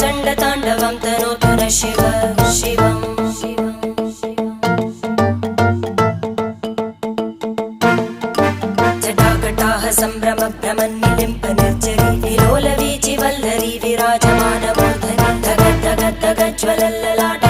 चण्डताण्डवं तनोतु न शिव शिवम् जटाकटाः सम्भ्रमभ्रमन्निलिम्प निर्जरी विलोलवीचि वल्लरी विराजमानमूर्धनि धगद्धगद्धगज्ज्वलल्ललाट